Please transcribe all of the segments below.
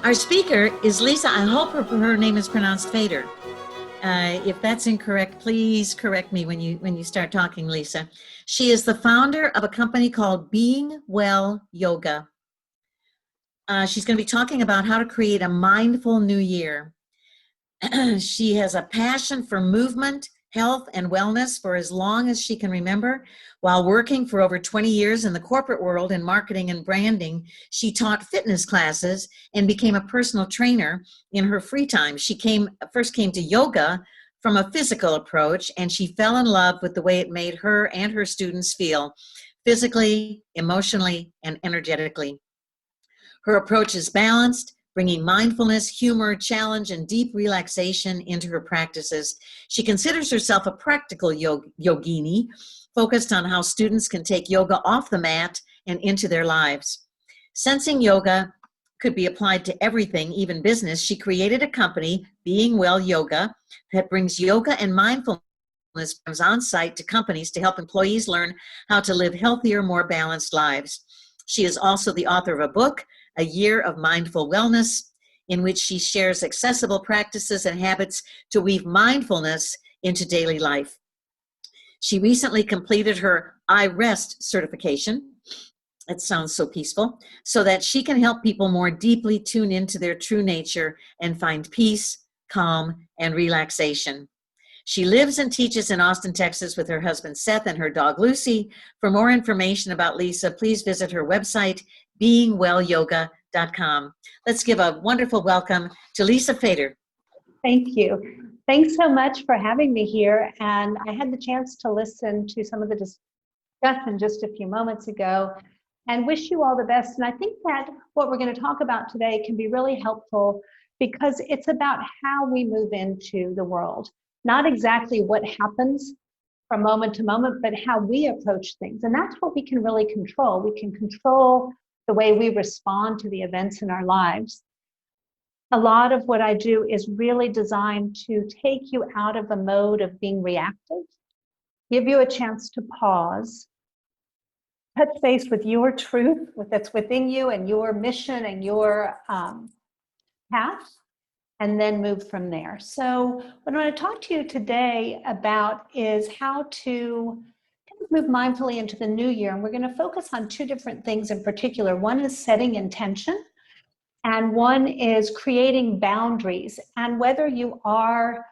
Our speaker is Lisa. I hope her name is pronounced Fader. If that's incorrect, please correct me when you start talking, Lisa. She is the founder of a company called Being Well Yoga. She's going to be talking about how to create a mindful new year. She has a passion for movement, health, and wellness for as long as she can remember. While working for over 20 years in the corporate world in marketing and branding, she taught fitness classes and became a personal trainer in her free time. She first came to yoga from a physical approach, and she fell in love with the way it made her and her students feel physically, emotionally, and energetically. Her approach is balanced, bringing mindfulness, humor, challenge, and deep relaxation into her practices. She considers herself a practical yogini, focused on how students can take yoga off the mat and into their lives. Sensing yoga could be applied to everything, even business, she created a company, Being Well Yoga, that brings yoga and mindfulness on site to companies to help employees learn how to live healthier, more balanced lives. She is also the author of a book, A Year of Mindful Wellness, in which she shares accessible practices and habits to weave mindfulness into daily life. She recently completed her I Rest certification. It sounds so peaceful, so that she can help people more deeply tune into their true nature and find peace, calm, and relaxation. She lives and teaches in Austin, Texas with her husband Seth and her dog Lucy. For more information about Lisa, please visit her website, beingwellyoga.com. Let's give a wonderful welcome to Lisa Fader. Thank you. Thanks so much for having me here. And I had the chance to listen to some of the discussion just a few moments ago and wish you all the best. And I think that what we're going to talk about today can be really helpful because it's about how we move into the world. Not exactly what happens from moment to moment, but how we approach things. And that's what we can really control. We can control the way we respond to the events in our lives. A lot of what I do is really designed to take you out of a mode of being reactive, give you a chance to pause, touch base with your truth that's within you and your mission and your path, and then move from there. So what I want to talk to you today about is how to move mindfully into the new year. And we're going to focus on two different things in particular. One is setting intention, and one is creating boundaries. And whether you are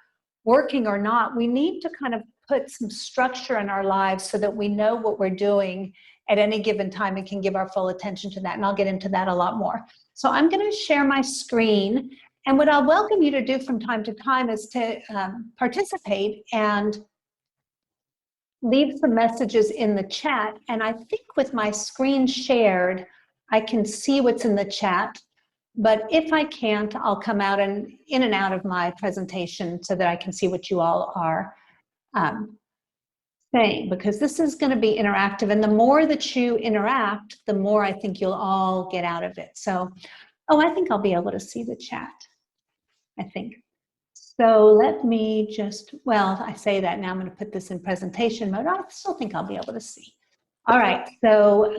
working or not, we need to kind of put some structure in our lives so that we know what we're doing at any given time and can give our full attention to that. And I'll get into that a lot more. So I'm going to share my screen. And what I'll welcome you to do from time to time is to participate and leave some messages in the chat. And I think with my screen shared, I can see what's in the chat. But if I can't, I'll come out and in and out of my presentation so that I can see what you all are saying, because this is going to be interactive. And the more that you interact, the more I think you'll all get out of it. So, I think I'll be able to see the chat. I think. So let me just, I say that now I'm going to put this in presentation mode. I still think I'll be able to see. All right, so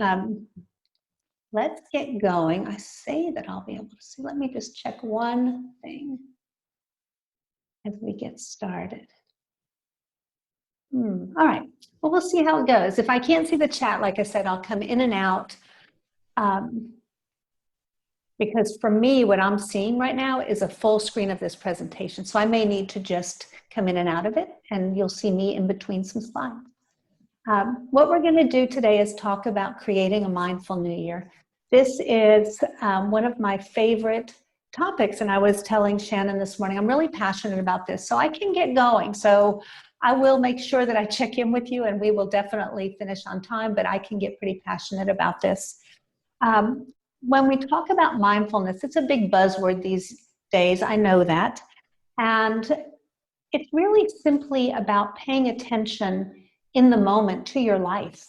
let's get going. I say that I'll be able to see. Let me just check one thing as we get started. All right, well, we'll see how it goes. If I can't see the chat, like I said, I'll come in and out. Because for me, what I'm seeing right now is a full screen of this presentation. So I may need to just come in and out of it, and you'll see me in between some slides. What we're going to do today is talk about creating a mindful new year. This is one of my favorite topics, and I was telling Shannon this morning, I'm really passionate about this, so I can get going. So I will make sure that I check in with you, and we will definitely finish on time, but I can get pretty passionate about this. When we talk about mindfulness, it's a big buzzword these days, I know that. And it's really simply about paying attention in the moment to your life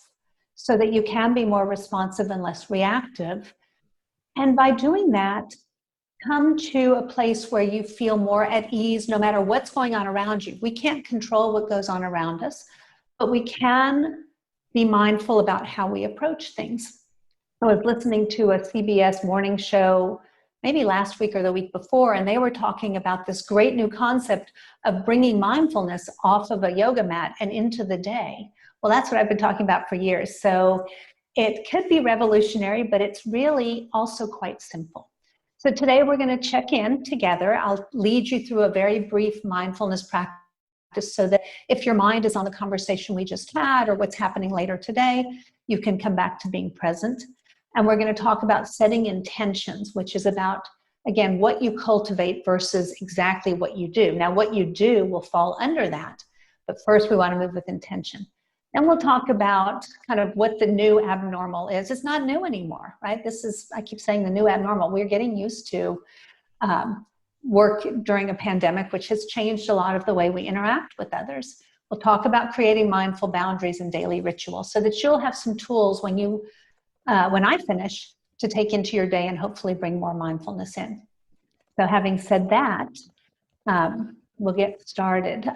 so that you can be more responsive and less reactive. And by doing that, come to a place where you feel more at ease no matter what's going on around you. We can't control what goes on around us, but we can be mindful about how we approach things. I was listening to a CBS morning show maybe last week or the week before, and they were talking about this great new concept of bringing mindfulness off of a yoga mat and into the day. Well, that's what I've been talking about for years. So it could be revolutionary, but it's really also quite simple. So today we're going to check in together. I'll lead you through a very brief mindfulness practice so that if your mind is on the conversation we just had or what's happening later today, you can come back to being present. And we're going to talk about setting intentions, which is about, again, what you cultivate versus exactly what you do. Now, what you do will fall under that, but first we want to move with intention. Then we'll talk about kind of what the new abnormal is. It's not new anymore, right? This is, I keep saying the new abnormal. We're getting used to work during a pandemic, which has changed a lot of the way we interact with others. We'll talk about creating mindful boundaries and daily rituals so that you'll have some tools when I finish to take into your day and hopefully bring more mindfulness in. So having said that, we'll get started.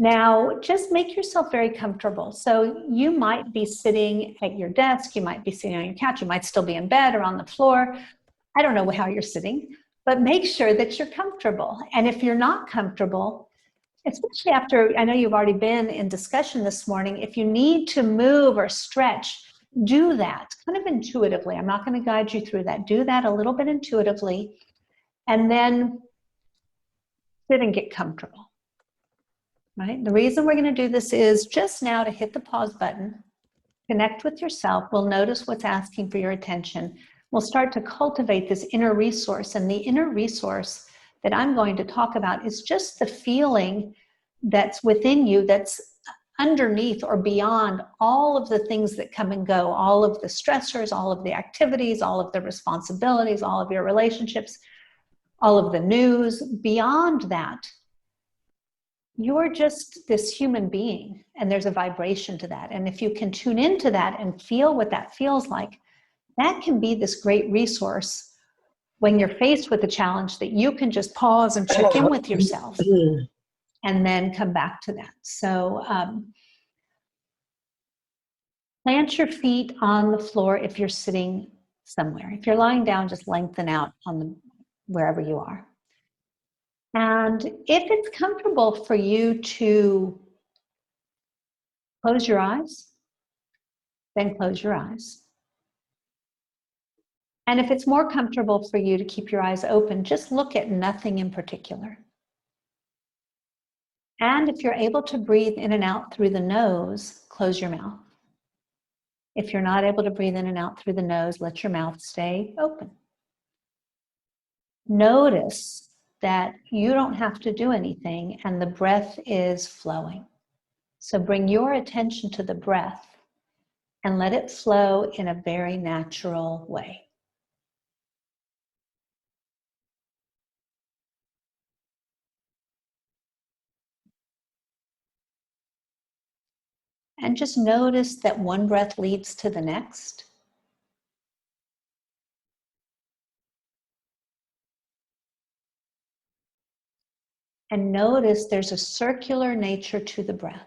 Now, just make yourself very comfortable. So you might be sitting at your desk, you might be sitting on your couch, you might still be in bed or on the floor. I don't know how you're sitting, but make sure that you're comfortable. And if you're not comfortable, especially after, I know you've already been in discussion this morning, if you need to move or stretch, do that kind of intuitively. I'm not going to guide you through that. Do that a little bit intuitively, and then sit and get comfortable. Right? The reason we're going to do this is just now to hit the pause button, connect with yourself. We'll notice what's asking for your attention. We'll start to cultivate this inner resource. And the inner resource that I'm going to talk about is just the feeling that's within you, that's underneath or beyond all of the things that come and go, all of the stressors, all of the activities, all of the responsibilities, all of your relationships, all of the news. Beyond that, you're just this human being, and there's a vibration to that. And if you can tune into that and feel what that feels like, that can be this great resource when you're faced with a challenge that you can just pause and check in with yourself and then come back to that. So plant your feet on the floor if you're sitting somewhere. If you're lying down, just lengthen out on wherever you are. And if it's comfortable for you to close your eyes, then close your eyes. And if it's more comfortable for you to keep your eyes open, just look at nothing in particular. And if you're able to breathe in and out through the nose, close your mouth. If you're not able to breathe in and out through the nose, let your mouth stay open. Notice that you don't have to do anything and the breath is flowing. So bring your attention to the breath and let it flow in a very natural way. And just notice that one breath leads to the next. And notice there's a circular nature to the breath.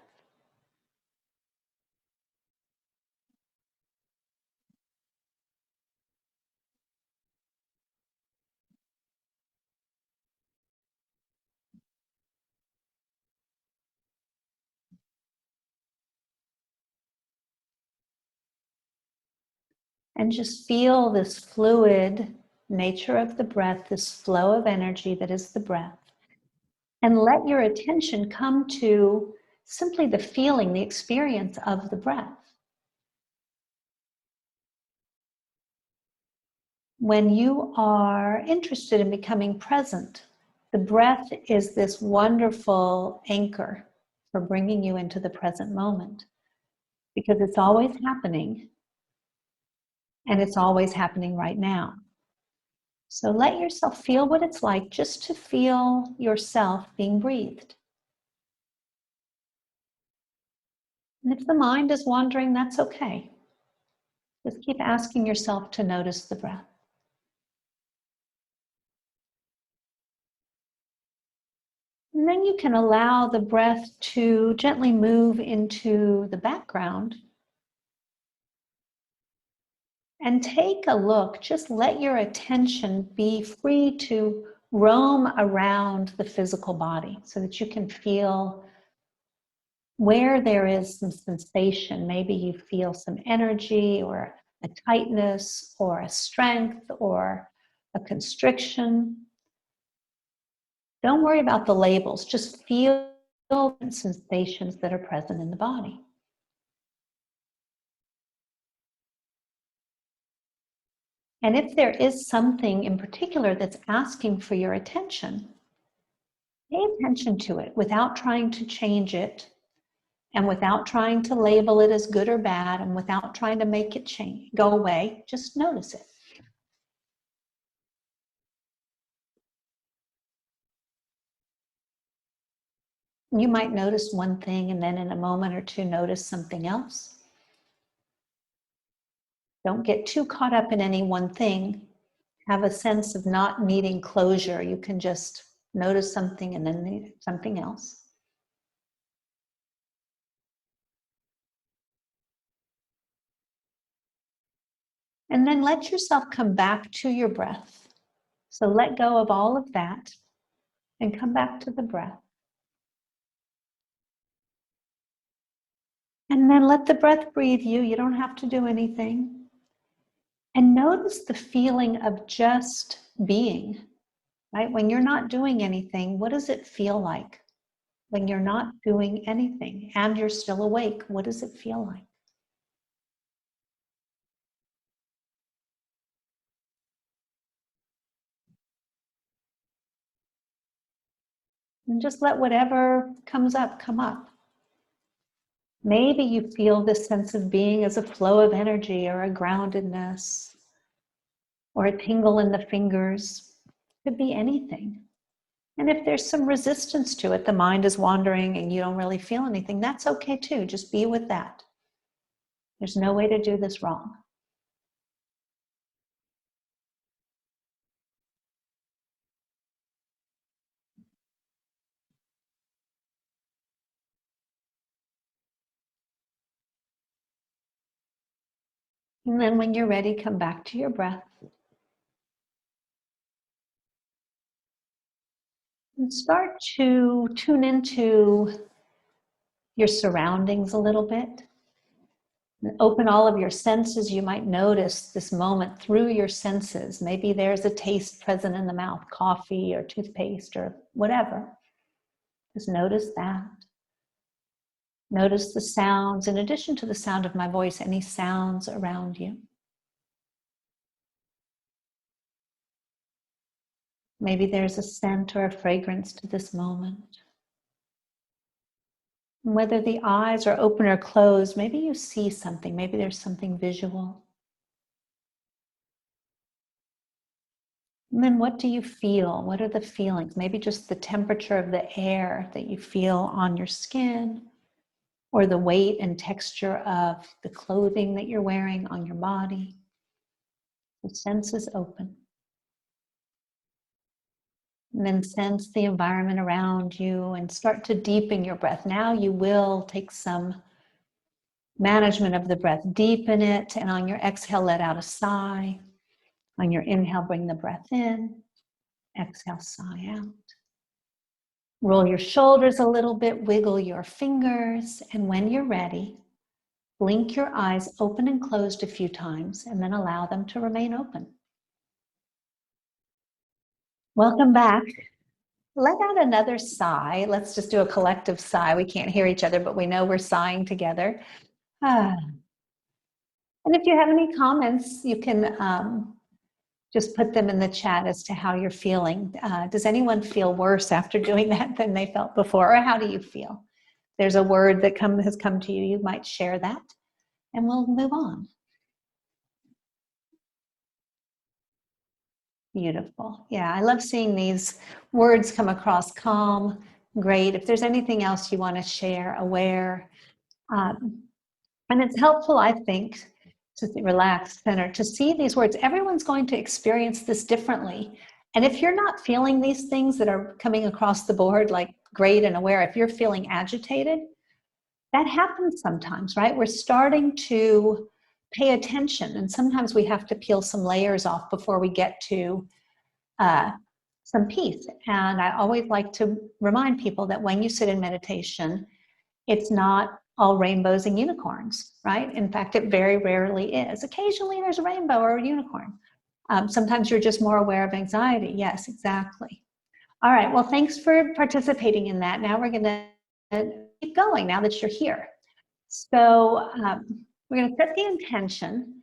And just feel this fluid nature of the breath, this flow of energy that is the breath. And let your attention come to simply the feeling, the experience of the breath. When you are interested in becoming present, the breath is this wonderful anchor for bringing you into the present moment, because it's always happening, and it's always happening right now. So let yourself feel what it's like just to feel yourself being breathed. And if the mind is wandering, that's okay. Just keep asking yourself to notice the breath. And then you can allow the breath to gently move into the background. And take a look, just let your attention be free to roam around the physical body so that you can feel where there is some sensation. Maybe you feel some energy or a tightness or a strength or a constriction. Don't worry about the labels, just feel the sensations that are present in the body. And if there is something in particular that's asking for your attention, pay attention to it without trying to change it and without trying to label it as good or bad and without trying to make it change, go away. Just notice it. You might notice one thing and then in a moment or two notice something else. Don't get too caught up in any one thing. Have a sense of not needing closure. You can just notice something and then something else. And then let yourself come back to your breath. So let go of all of that and come back to the breath. And then let the breath breathe you. You don't have to do anything. And notice the feeling of just being, right? When you're not doing anything, what does it feel like? When you're not doing anything and you're still awake, what does it feel like? And just let whatever comes up, come up. Maybe you feel this sense of being as a flow of energy or a groundedness or a tingle in the fingers. It could be anything. And if there's some resistance to it, the mind is wandering and you don't really feel anything, that's okay too. Just be with that. There's no way to do this wrong. And then when you're ready, come back to your breath. And start to tune into your surroundings a little bit. And open all of your senses. You might notice this moment through your senses. Maybe there's a taste present in the mouth, coffee or toothpaste or whatever. Just notice that. Notice the sounds, in addition to the sound of my voice, any sounds around you. Maybe there's a scent or a fragrance to this moment. And whether the eyes are open or closed, maybe you see something, maybe there's something visual. And then what do you feel? What are the feelings? Maybe just the temperature of the air that you feel on your skin, or the weight and texture of the clothing that you're wearing on your body. The senses open. And then sense the environment around you and start to deepen your breath. Now you will take some management of the breath. Deepen it, and on your exhale, let out a sigh. On your inhale, bring the breath in. Exhale, sigh out. Roll your shoulders a little bit, wiggle your fingers, and when you're ready, blink your eyes open and closed a few times, and then allow them to remain open. Welcome back. Let out another sigh. Let's just do a collective sigh. We can't hear each other, but we know we're sighing together. And if you have any comments, you can just put them in the chat as to how you're feeling. Does anyone feel worse after doing that than they felt before? Or how do you feel? There's a word that has come to you. You might share that, and we'll move on. Beautiful. Yeah, I love seeing these words come across. Calm, great. If there's anything else you want to share, aware. And it's helpful, I think, to relax, center, to see these words. Everyone's going to experience this differently. And if you're not feeling these things that are coming across the board, like great and aware, if you're feeling agitated, that happens sometimes, right? We're starting to pay attention. And sometimes we have to peel some layers off before we get to some peace. And I always like to remind people that when you sit in meditation, it's not all rainbows and unicorns, right? In fact, it very rarely is. Occasionally there's a rainbow or a unicorn. Sometimes you're just more aware of anxiety. Yes, exactly. All right, well, thanks for participating in that. Now we're gonna keep going now that you're here. So we're gonna set the intention.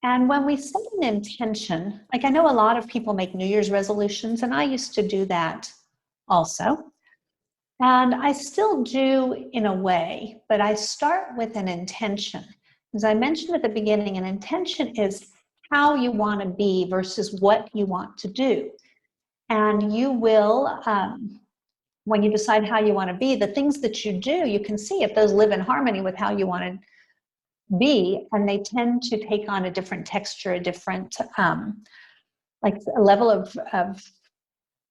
And when we set an intention, like I know a lot of people make New Year's resolutions, and I used to do that also. And I still do in a way, but I start with an intention. As I mentioned at the beginning, an intention is how you want to be versus what you want to do. And you will, when you decide how you want to be, the things that you do, you can see if those live in harmony with how you want to be, and they tend to take on a different texture, a different, like a level of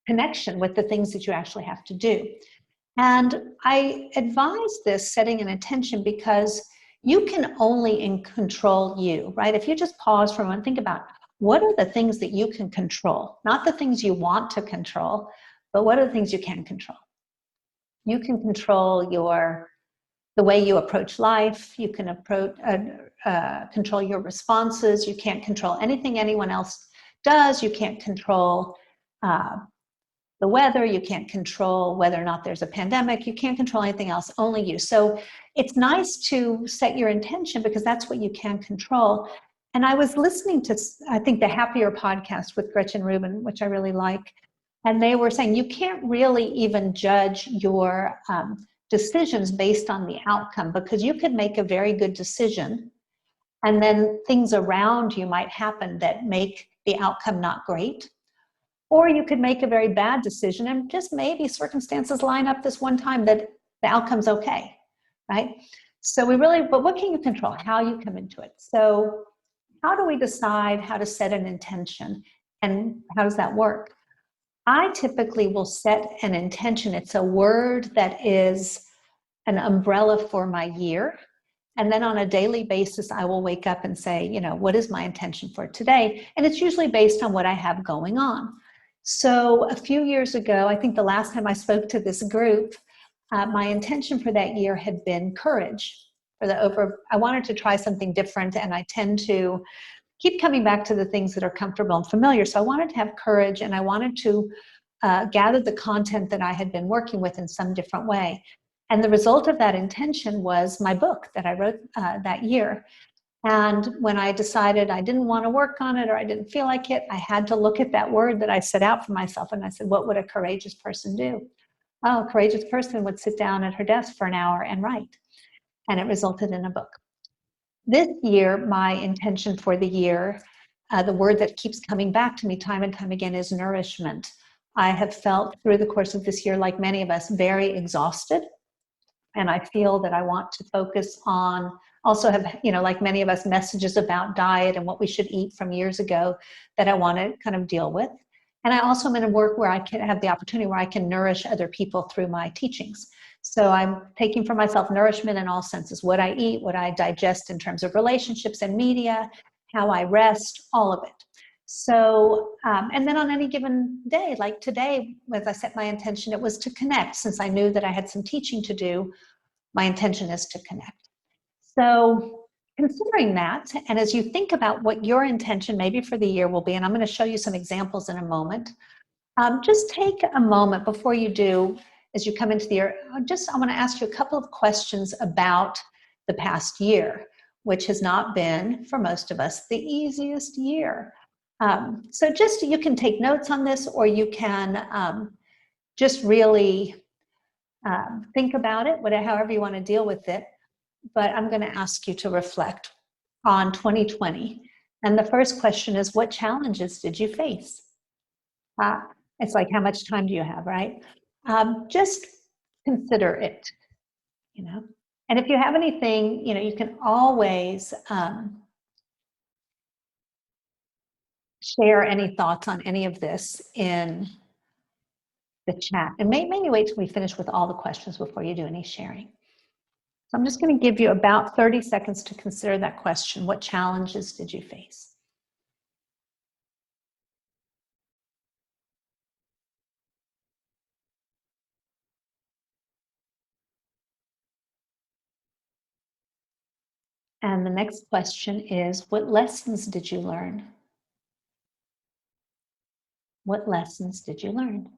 connection with the things that you actually have to do. And I advise this setting an intention because you can only control you, right? If you just pause for a moment, think about what are the things that you can control, not the things you want to control, but what are the things you can control? You can control the way you approach life. You can control your responses. You can't control anything anyone else does. You can't control the weather. You can't control whether or not there's a pandemic. You can't control anything else, only you. So it's nice to set your intention because that's what you can control. And I was listening to, I think, the Happier podcast with Gretchen Rubin, which I really like. And they were saying you can't really even judge your decisions based on the outcome, because you could make a very good decision and then things around you might happen that make the outcome not great. Or you could make a very bad decision and just maybe circumstances line up this one time that the outcome's okay, right? So but what can you control? How you come into it. So how do we decide how to set an intention, and how does that work? I typically will set an intention. It's a word that is an umbrella for my year. And then on a daily basis, I will wake up and say, you know, what is my intention for today? And it's usually based on what I have going on. So a few years ago, I think the last time I spoke to this group, my intention for that year had been courage. I wanted to try something different, and I tend to keep coming back to the things that are comfortable and familiar. So I wanted to have courage, and I wanted to gather the content that I had been working with in some different way. And the result of that intention was my book that I wrote that year. And when I decided I didn't want to work on it or I didn't feel like it, I had to look at that word that I set out for myself. And I said, what would a courageous person do? Oh, a courageous person would sit down at her desk for an hour and write. And it resulted in a book. This year, my intention for the year, the word that keeps coming back to me time and time again is nourishment. I have felt through the course of this year, like many of us, very exhausted. And I feel that I want to focus on, also have, you know, like many of us, messages about diet and what we should eat from years ago that I want to kind of deal with. And I also am in a work where I can have the opportunity where I can nourish other people through my teachings. So I'm taking for myself nourishment in all senses, what I eat, what I digest in terms of relationships and media, how I rest, all of it. So, and then on any given day, like today, as I set my intention, it was to connect. Since I knew that I had some teaching to do, my intention is to connect. So considering that, and as you think about what your intention maybe for the year will be, and I'm going to show you some examples in a moment, just take a moment before you do, as you come into the year, I want to ask you a couple of questions about the past year, which has not been, for most of us, the easiest year. So just, you can take notes on this, or you can just really think about it, however you want to deal with it. But I'm going to ask you to reflect on 2020. And the first question is, what challenges did you face? It's like, how much time do you have, right? Just consider it, you know. And if you have anything, you know, you can always share any thoughts on any of this in the chat. And maybe wait till we finish with all the questions before you do any sharing. I'm just going to give you about 30 seconds to consider that question. What challenges did you face? And the next question is, what lessons did you learn? What lessons did you learn?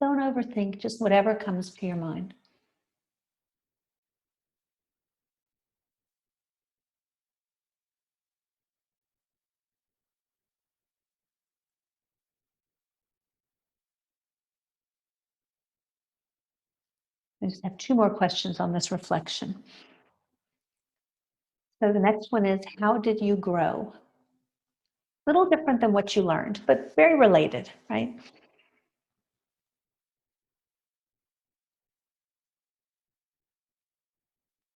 Don't overthink, just whatever comes to your mind. I just have 2 more questions on this reflection. So the next one is, how did you grow? A little different than what you learned, but very related, right?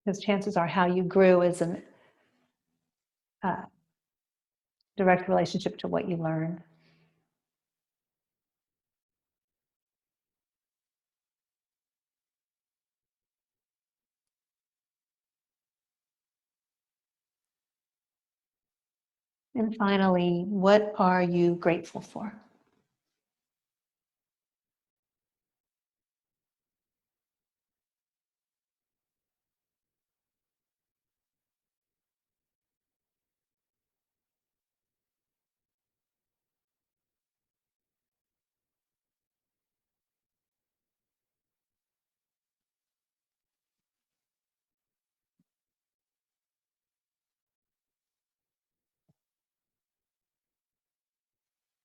Because chances are how you grew is a direct relationship to what you learned. And finally, what are you grateful for?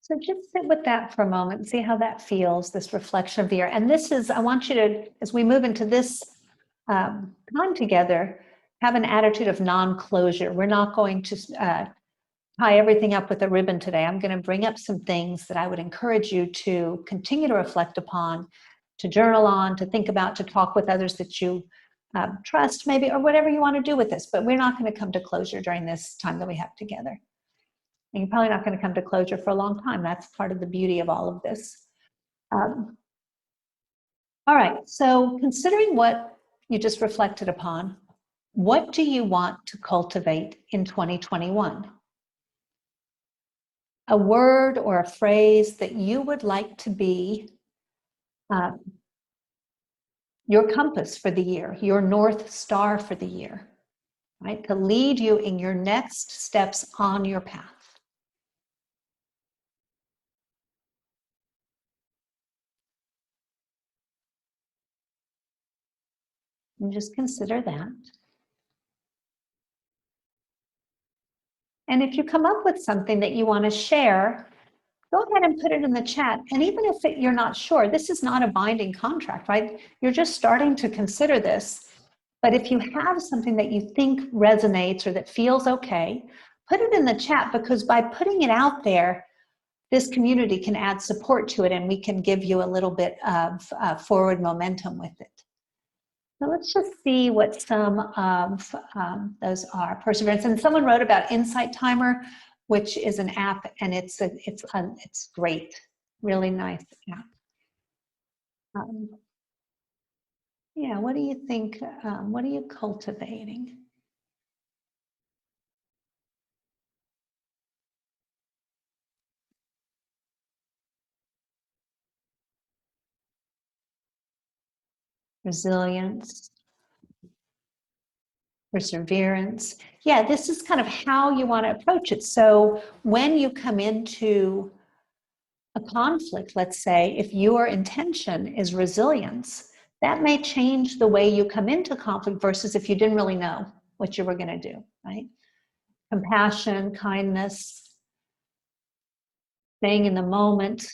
So just sit with that for a moment and see how that feels, this reflection of the year. And this is, I want you to, as we move into this time together, have an attitude of non-closure. We're not going to tie everything up with a ribbon today. I'm going to bring up some things that I would encourage you to continue to reflect upon, to journal on, to think about, to talk with others that you trust maybe, or whatever you want to do with this. But we're not going to come to closure during this time that we have together. And you're probably not going to come to closure for a long time. That's part of the beauty of all of this. All right, so considering what you just reflected upon, what do you want to cultivate in 2021? A word or a phrase that you would like to be your compass for the year, your North Star for the year, right? To lead you in your next steps on your path. And just consider that. And if you come up with something that you want to share, go ahead and put it in the chat. And even if you're not sure, this is not a binding contract, right? You're just starting to consider this. But if you have something that you think resonates or that feels okay, put it in the chat, because by putting it out there, this community can add support to it and we can give you a little bit of forward momentum with it. So let's just see what some of those are. Perseverance. And someone wrote about Insight Timer, which is an app, and it's great, really nice app. Yeah, what do you think? What are you cultivating? Resilience, perseverance. Yeah, this is kind of how you want to approach it. So when you come into a conflict, let's say, if your intention is resilience, that may change the way you come into conflict versus if you didn't really know what you were going to do, right? Compassion, kindness, staying in the moment,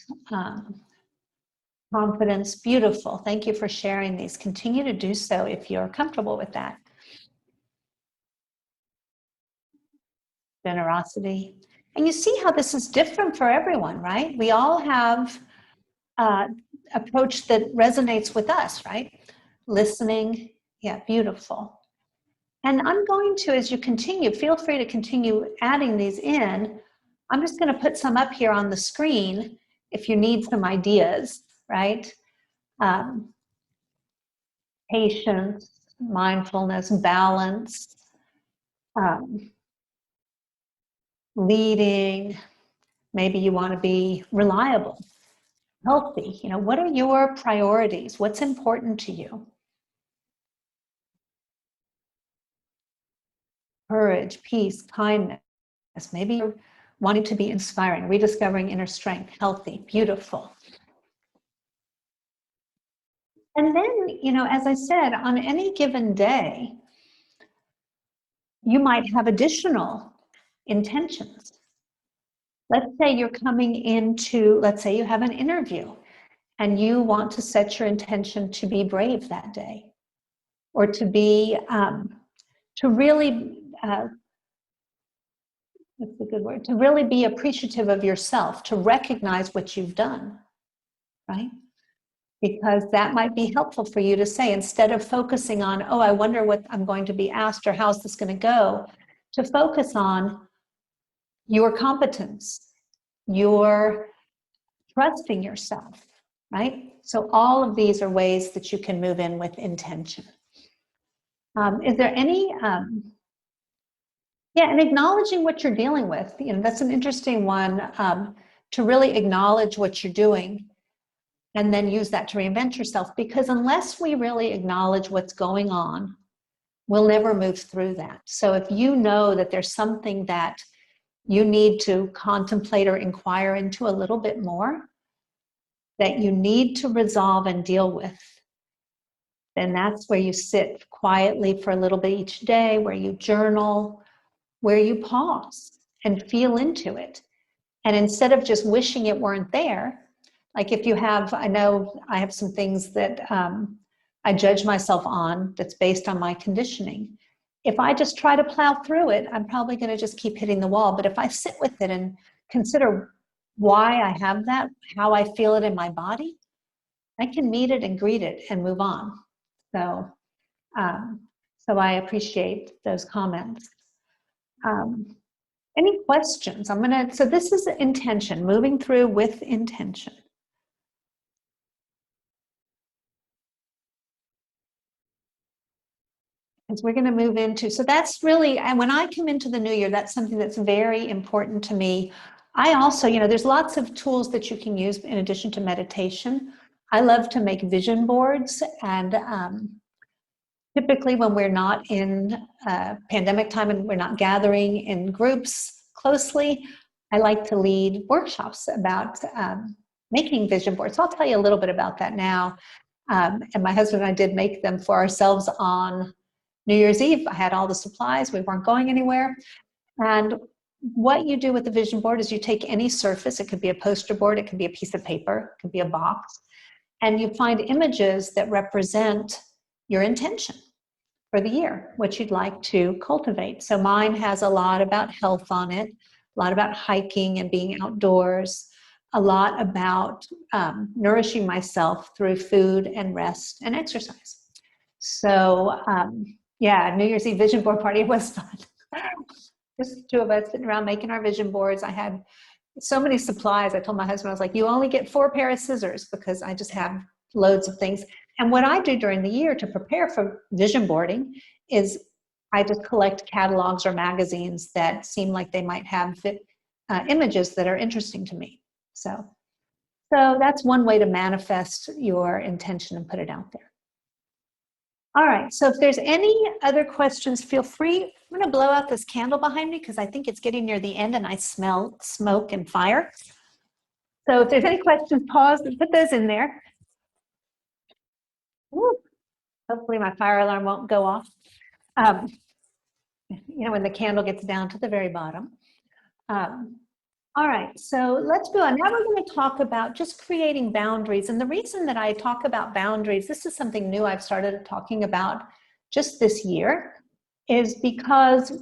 confidence, beautiful. Thank you for sharing these. Continue to do so if you're comfortable with that. Generosity. And you see how this is different for everyone, right? We all have approach that resonates with us, right? Listening, yeah, beautiful. And I'm going to, as you continue, feel free to continue adding these in. I'm just going to put some up here on the screen if you need some ideas, right? Patience, mindfulness, balance, leading. Maybe you want to be reliable, healthy. You know, what are your priorities? What's important to you? Courage, peace, kindness. Maybe you're wanting to be inspiring, rediscovering inner strength, healthy, beautiful. And then, you know, as I said, on any given day, you might have additional intentions. Let's say you're coming into, let's say you have an interview and you want to set your intention to be brave that day, or to be, to really, what's a good word? To really be appreciative of yourself, to recognize what you've done, right? Because that might be helpful for you to say, instead of focusing on, oh, I wonder what I'm going to be asked or how's this going to go, to focus on your competence, your trusting yourself, right? So all of these are ways that you can move in with intention. Is there any, yeah, and acknowledging what you're dealing with, you know, that's an interesting one, to really acknowledge what you're doing and then use that to reinvent yourself, because unless we really acknowledge what's going on, we'll never move through that. So if you know that there's something that you need to contemplate or inquire into a little bit more, that you need to resolve and deal with, then that's where you sit quietly for a little bit each day, where you journal, where you pause and feel into it. And instead of just wishing it weren't there, like if you have, I know I have some things that I judge myself on that's based on my conditioning. If I just try to plow through it, I'm probably going to just keep hitting the wall. But if I sit with it and consider why I have that, how I feel it in my body, I can meet it and greet it and move on. So, so I appreciate those comments. Any questions? So this is intention, moving through with intention. As we're going to move into, so that's really, and when I come into the new year, that's something that's very important to me. I also, you know, there's lots of tools that you can use in addition to meditation. I love to make vision boards, and typically when we're not in pandemic time and we're not gathering in groups closely, I like to lead workshops about making vision boards. So I'll tell you a little bit about that now. And my husband and I did make them for ourselves on New Year's Eve. I had all the supplies, we weren't going anywhere. And what you do with the vision board is you take any surface, it could be a poster board, it could be a piece of paper, it could be a box, and you find images that represent your intention for the year, what you'd like to cultivate. So mine has a lot about health on it, a lot about hiking and being outdoors, a lot about nourishing myself through food and rest and exercise. So yeah, New Year's Eve vision board party was fun. Just two of us sitting around making our vision boards. I had so many supplies. I told my husband, I was like, you only get 4 pair of scissors because I just have loads of things. And what I do during the year to prepare for vision boarding is I just collect catalogs or magazines that seem like they might have images that are interesting to me. So that's one way to manifest your intention and put it out there. All right, so if there's any other questions, feel free. I'm going to blow out this candle behind me because I think it's getting near the end and I smell smoke and fire. So if there's any questions, pause and put those in there. Woo. Hopefully my fire alarm won't go off. You know, when the candle gets down to the very bottom. All right, so let's move on. Now we're going to talk about just creating boundaries. And the reason that I talk about boundaries, this is something new I've started talking about just this year, is because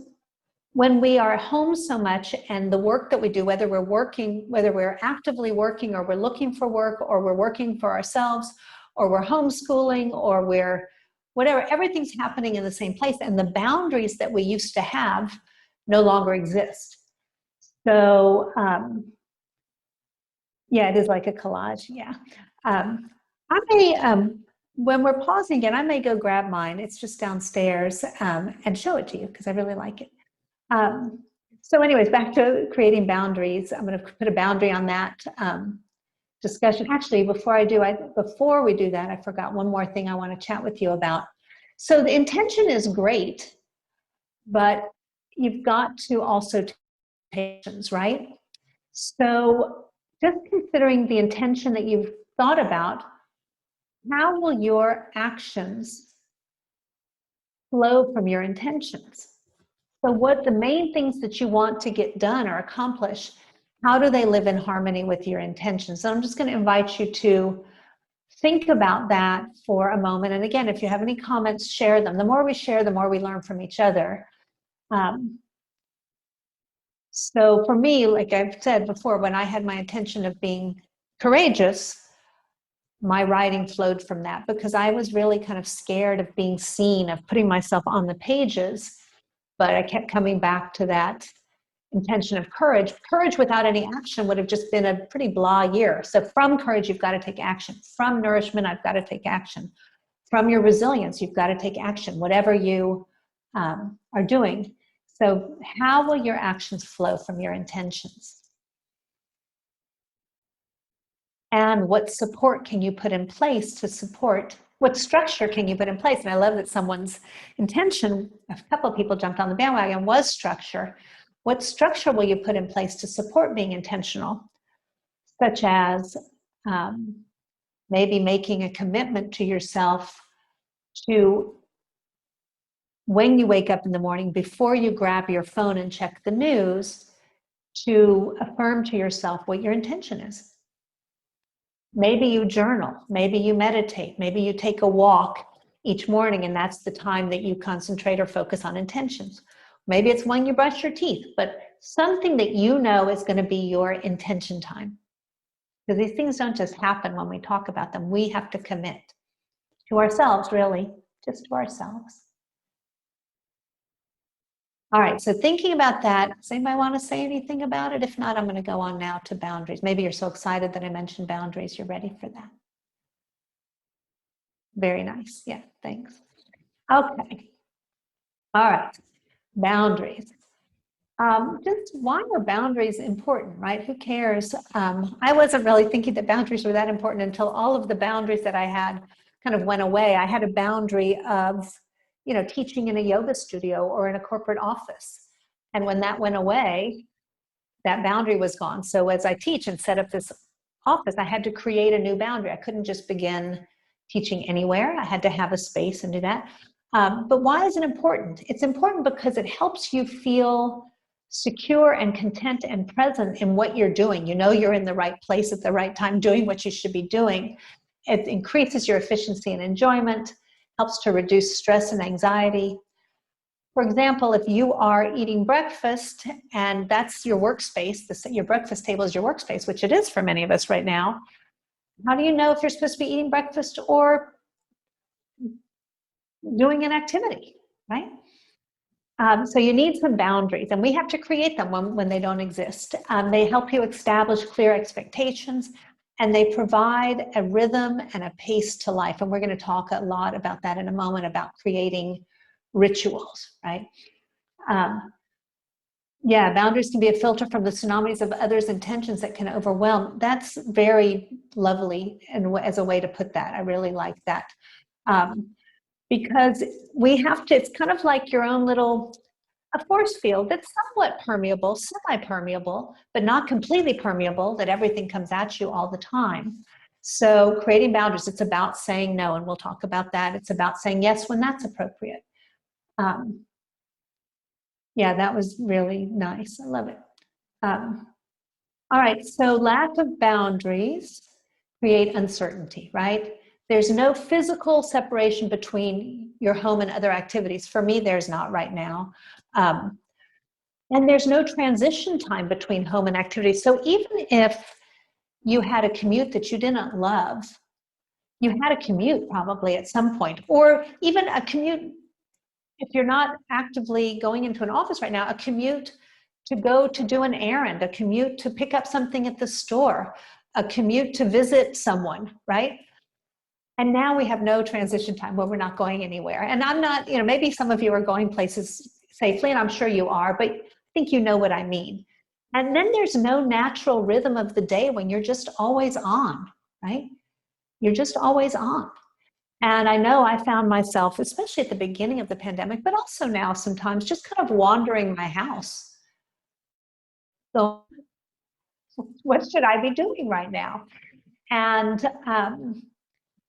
when we are home so much and the work that we do, whether we're working, whether we're actively working or we're looking for work or we're working for ourselves or we're homeschooling or we're whatever, everything's happening in the same place, and the boundaries that we used to have no longer exist. So, yeah, it is like a collage. Yeah. I may, when we're pausing again, I may go grab mine. It's just downstairs, and show it to you because I really like it. So anyways, back to creating boundaries. I'm going to put a boundary on that discussion. Actually, before we do that, I forgot one more thing I want to chat with you about. So the intention is great, but you've got to also take actions, right? So just considering the intention that you've thought about, how will your actions flow from your intentions? So what the main things that you want to get done or accomplish, how do they live in harmony with your intentions? So I'm just going to invite you to think about that for a moment. And again, if you have any comments, share them. The more we share, the more we learn from each other. So for me, like I've said before, when I had my intention of being courageous, my writing flowed from that because I was really kind of scared of being seen, of putting myself on the pages. But I kept coming back to that intention of courage. Courage without any action would have just been a pretty blah year. So from courage, you've got to take action. From nourishment, I've got to take action. From your resilience, you've got to take action, whatever you are doing. So how will your actions flow from your intentions? And what support can you put in place to support? What structure can you put in place? And I love that someone's intention, a couple of people jumped on the bandwagon, was structure. What structure will you put in place to support being intentional? Such as maybe making a commitment to yourself to, when you wake up in the morning, before you grab your phone and check the news, to affirm to yourself what your intention is. Maybe you journal, maybe you meditate, maybe you take a walk each morning and that's the time that you concentrate or focus on intentions. Maybe it's when you brush your teeth, but something that you know is going to be your intention time. Because these things don't just happen when we talk about them. We have to commit to ourselves, really, just to ourselves. All right, so thinking about that, does anybody want to say anything about it? If not, I'm going to go on now to boundaries. Maybe you're so excited that I mentioned boundaries, you're ready for that. Very nice. Yeah, thanks. Okay. All right, boundaries. Just why are boundaries important, right? Who cares? I wasn't really thinking that boundaries were that important until all of the boundaries that I had kind of went away. I had a boundary of, teaching in a yoga studio or in a corporate office. And when that went away, that boundary was gone. So as I teach and set up this office, I had to create a new boundary. I couldn't just begin teaching anywhere. I had to have a space and do that. But why is it important? It's important because it helps you feel secure and content and present in what you're doing. You know you're in the right place at the right time doing what you should be doing. It increases your efficiency and enjoyment, helps to reduce stress and anxiety. For example, if you are eating breakfast and that's your workspace, your breakfast table is your workspace, which it is for many of us right now, how do you know if you're supposed to be eating breakfast or doing an activity, right? So you need some boundaries, and we have to create them when they don't exist. They help you establish clear expectations, and they provide a rhythm and a pace to life. And we're going to talk a lot about that in a moment, about creating rituals, right? Yeah, boundaries can be a filter from the tsunamis of others' intentions that can overwhelm. That's very lovely and as a way to put that. I really like that. Because we have to, it's kind of like your own little, a force field that's somewhat permeable, semi-permeable, but not completely permeable, that everything comes at you all the time. So creating boundaries, it's about saying no, and we'll talk about that. It's about saying yes when that's appropriate. Yeah, that was really nice. I love it. All right, so lack of boundaries create uncertainty, right? There's no physical separation between your home and other activities. For me, there's not right now. And there's no transition time between home and activities. So even if you had a commute that you didn't love, you had a commute probably at some point, or even a commute, if you're not actively going into an office right now, a commute to go to do an errand, a commute to pick up something at the store, a commute to visit someone, right? And now we have no transition time where we're not going anywhere. And I'm not, maybe some of you are going places safely, and I'm sure you are, but I think you know what I mean. And then there's no natural rhythm of the day when you're just always on, right? You're just always on. And I know I found myself, especially at the beginning of the pandemic, but also now sometimes just kind of wandering my house. So what should I be doing right now? And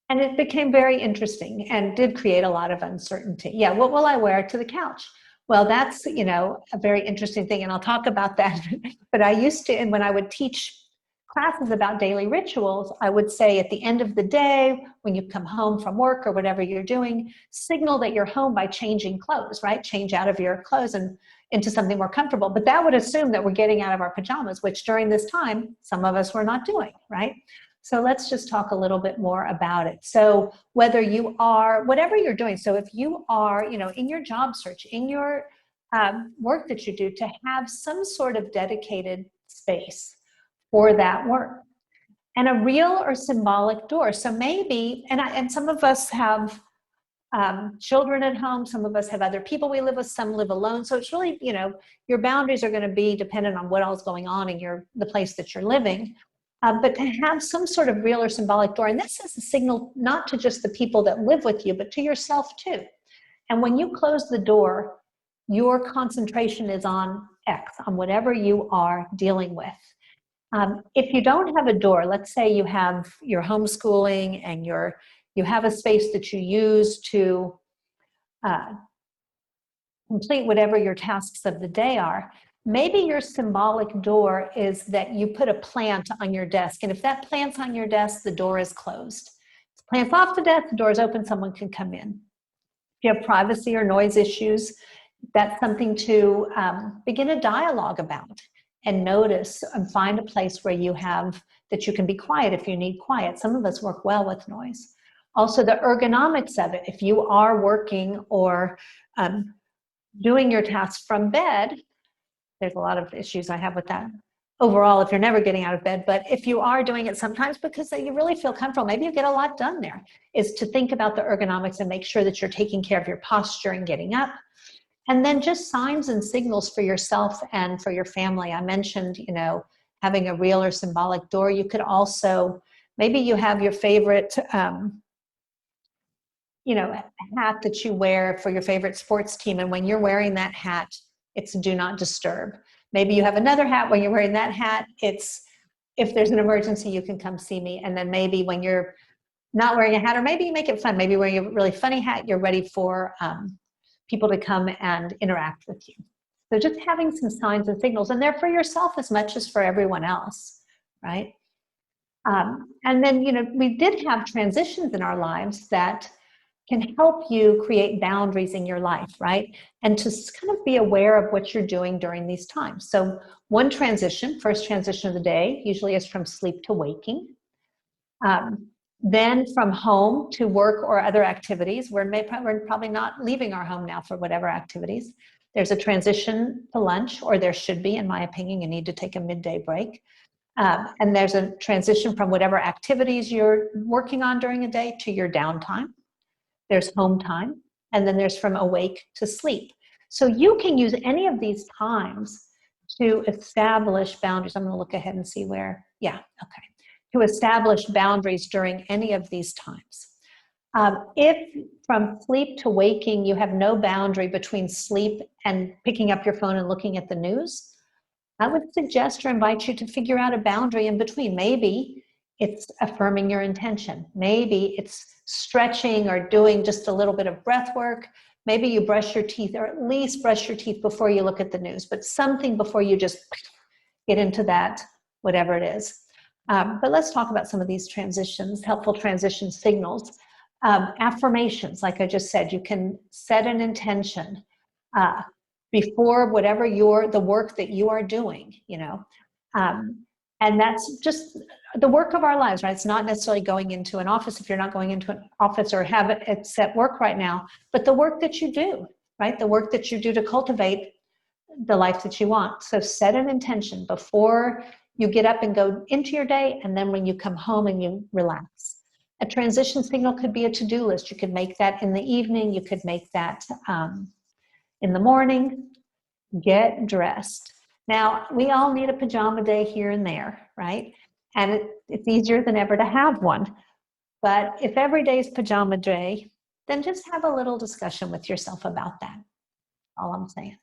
it became very interesting and did create a lot of uncertainty. Yeah, what will I wear to the couch? Well, that's, a very interesting thing, and I'll talk about that. But I used to, and when I would teach classes about daily rituals, I would say at the end of the day, when you come home from work or whatever you're doing, signal that you're home by changing clothes, right? Change out of your clothes and into something more comfortable. But that would assume that we're getting out of our pajamas, which during this time, some of us were not doing, right? So let's just talk a little bit more about it. So whether you are, whatever you're doing, so if you are, in your job search, in your work that you do, to have some sort of dedicated space for that work. And a real or symbolic door. So maybe, and some of us have children at home, some of us have other people we live with, some live alone. So it's really, your boundaries are going to be dependent on what else is going on in the place that you're living. But to have some sort of real or symbolic door, and this is a signal not to just the people that live with you, but to yourself too. And when you close the door, your concentration is on X, on whatever you are dealing with. If you don't have a door, let's say you have your homeschooling and you have a space that you use to complete whatever your tasks of the day are, maybe your symbolic door is that you put a plant on your desk. And if that plant's on your desk, the door is closed. If the plant's off the desk, the door is open, someone can come in. If you have privacy or noise issues, that's something to begin a dialogue about and notice and find a place where you can be quiet if you need quiet. Some of us work well with noise. Also, the ergonomics of it. If you are working or doing your tasks from bed, there's a lot of issues I have with that overall if you're never getting out of bed. But if you are doing it sometimes because you really feel comfortable, maybe you get a lot done there, is to think about the ergonomics and make sure that you're taking care of your posture and getting up. And then just signs and signals for yourself and for your family. I mentioned, having a real or symbolic door. You could also, maybe you have your favorite, hat that you wear for your favorite sports team. And when you're wearing that hat, it's do not disturb. Maybe you have another hat. When you're wearing that hat, it's if there's an emergency, you can come see me. And then maybe when you're not wearing a hat, or maybe you make it fun, maybe wearing a really funny hat, you're ready for people to come and interact with you. So just having some signs and signals, and they're for yourself as much as for everyone else, right? And then, we did have transitions in our lives that can help you create boundaries in your life, right? And to kind of be aware of what you're doing during these times. So one transition, first transition of the day, usually is from sleep to waking. Then from home to work or other activities. We're probably not leaving our home now for whatever activities. There's a transition to lunch, or there should be, in my opinion. You need to take a midday break. And there's a transition from whatever activities you're working on during a day to your downtime. There's home time, and then there's from awake to sleep. So you can use any of these times to establish boundaries. I'm going to look ahead and see where, yeah, okay. To establish boundaries during any of these times. If from sleep to waking, you have no boundary between sleep and picking up your phone and looking at the news, I would suggest or invite you to figure out a boundary in between. Maybe it's affirming your intention. Maybe it's stretching or doing just a little bit of breath work. Maybe you brush your teeth, or at least brush your teeth before you look at the news, but something before you just get into that, whatever it is. But let's talk about some of these transitions, helpful transition signals. Affirmations, like I just said, you can set an intention before whatever the work that you are doing, and that's just the work of our lives, right? It's not necessarily going into an office if you're not going into an office or have it set work right now, but the work that you do, right? The work that you do to cultivate the life that you want. So set an intention before you get up and go into your day, and then when you come home and you relax. A transition signal could be a to-do list. You could make that in the evening. You could make that in the morning. Get dressed. Now, we all need a pajama day here and there, right? And it's easier than ever to have one. But if every day is pajama day, then just have a little discussion with yourself about that. All I'm saying.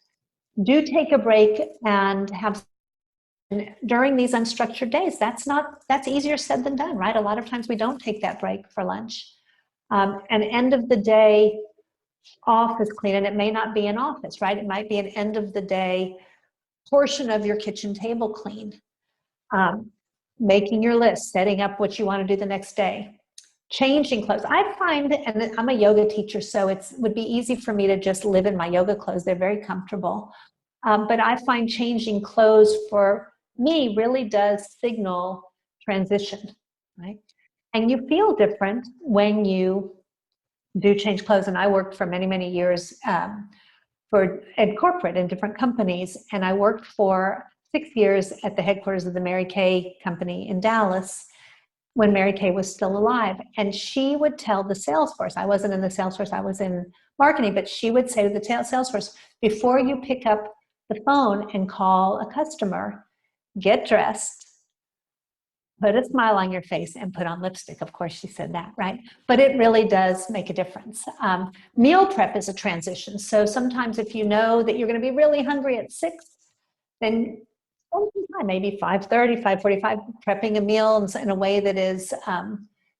Do take a break and have during these unstructured days. That's easier said than done, right? A lot of times we don't take that break for lunch. An end of the day office clean, and it may not be an office, right? It might be an end of the day portion of your kitchen table clean. Making your list, setting up what you want to do the next day. Changing clothes. I find, and I'm a yoga teacher, so it would be easy for me to just live in my yoga clothes. They're very comfortable. But I find changing clothes for me really does signal transition, right? And you feel different when you do change clothes. And I worked for many, many years in corporate in different companies. And I worked for 6 years at the headquarters of the Mary Kay company in Dallas when Mary Kay was still alive. And she would tell the sales force, I wasn't in the sales force, I was in marketing, but she would say to the sales force, before you pick up the phone and call a customer, get dressed, put a smile on your face, and put on lipstick. Of course, she said that, right? But it really does make a difference. Meal prep is a transition. So sometimes if you know that you're going to be really hungry at 6, then spend some time, maybe 5:30, 5:45, prepping a meal in a way that is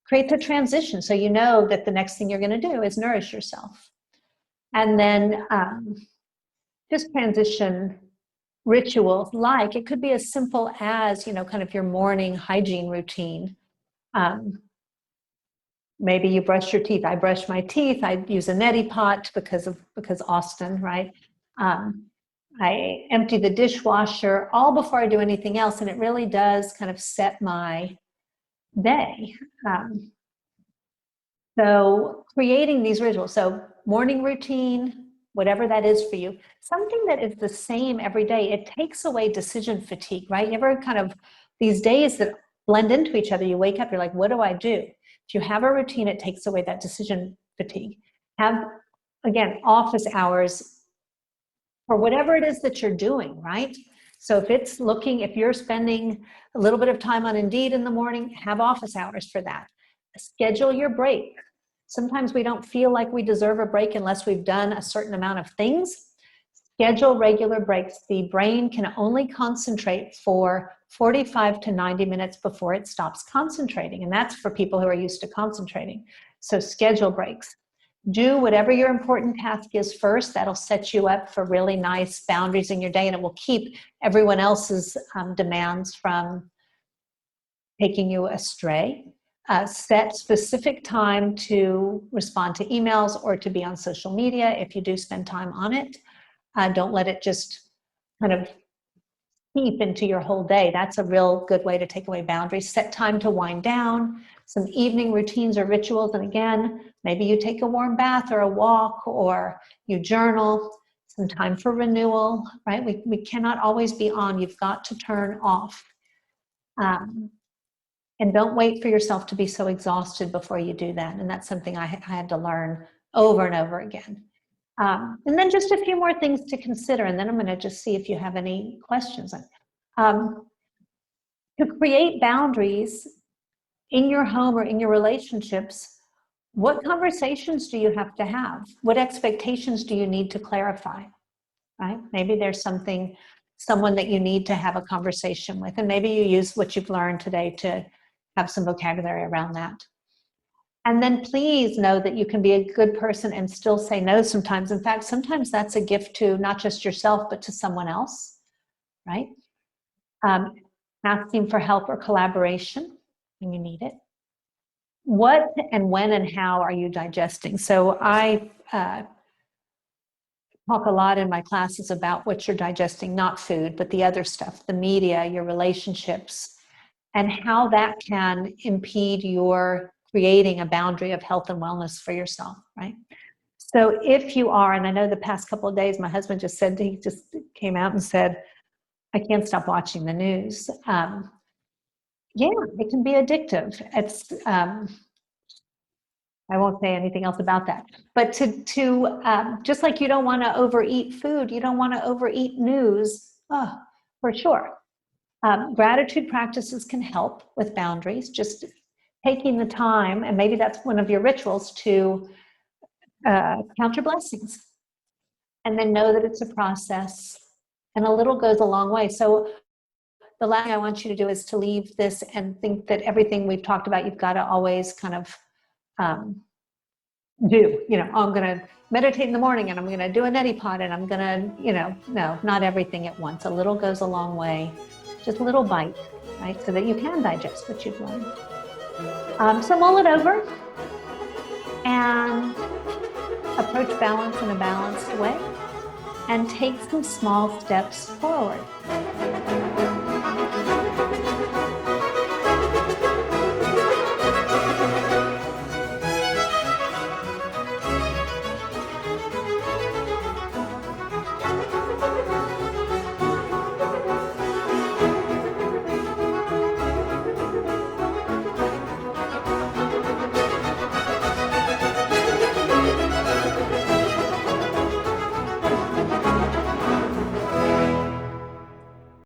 creates a transition. So you know that the next thing you're going to do is nourish yourself. And then just transition rituals, like it could be as simple as, kind of your morning hygiene routine. Maybe you brush your teeth. I brush my teeth. I use a neti pot because Austin, right? I empty the dishwasher all before I do anything else, and it really does kind of set my day. So creating these rituals, so morning routine, whatever that is for you, something that is the same every day, it takes away decision fatigue, right? You ever kind of, these days that blend into each other, you wake up, you're like, what do I do? If you have a routine, it takes away that decision fatigue. Have, again, office hours for whatever it is that you're doing, right? So if you're spending a little bit of time on Indeed in the morning, have office hours for that. Schedule your break. Sometimes we don't feel like we deserve a break unless we've done a certain amount of things. Schedule regular breaks. The brain can only concentrate for 45 to 90 minutes before it stops concentrating. And that's for people who are used to concentrating. So schedule breaks. Do whatever your important task is first. That'll set you up for really nice boundaries in your day, and it will keep everyone else's demands from taking you astray. Set specific time to respond to emails or to be on social media if you do spend time on it. Don't let it just kind of seep into your whole day. That's a real good way to take away boundaries. Set time to wind down, some evening routines or rituals. And again, maybe you take a warm bath or a walk, or you journal, some time for renewal, right? We cannot always be on. You've got to turn off. And don't wait for yourself to be so exhausted before you do that. And that's something I had to learn over and over again. And then just a few more things to consider, and then I'm going to just see if you have any questions. To create boundaries in your home or in your relationships, what conversations do you have to have? What expectations do you need to clarify, right? Maybe there's someone that you need to have a conversation with, and maybe you use what you've learned today to have some vocabulary around that. And then please know that you can be a good person and still say no sometimes. In fact, sometimes that's a gift to not just yourself, but to someone else, right? Asking for help or collaboration when you need it. What and when and how are you digesting? So I talk a lot in my classes about what you're digesting, not food, but the other stuff, the media, your relationships, and how that can impede your creating a boundary of health and wellness for yourself, right? So if you are, and I know the past couple of days, my husband just said, he just came out and said, I can't stop watching the news. Yeah, it can be addictive. It's, I won't say anything else about that. But just like you don't want to overeat food, you don't want to overeat news. Oh, for sure. Gratitude practices can help with boundaries. Just taking the time, and maybe that's one of your rituals, to count your blessings, and then know that it's a process, and a little goes a long way. So the last thing I want you to do is to leave this and think that everything we've talked about, you've got to always kind of do. Oh, I'm going to meditate in the morning, and I'm going to do a neti pot, and I'm going to, no, not everything at once. A little goes a long way. Just a little bite, right? So that you can digest what you've learned. So mull it over and approach balance in a balanced way, and take some small steps forward.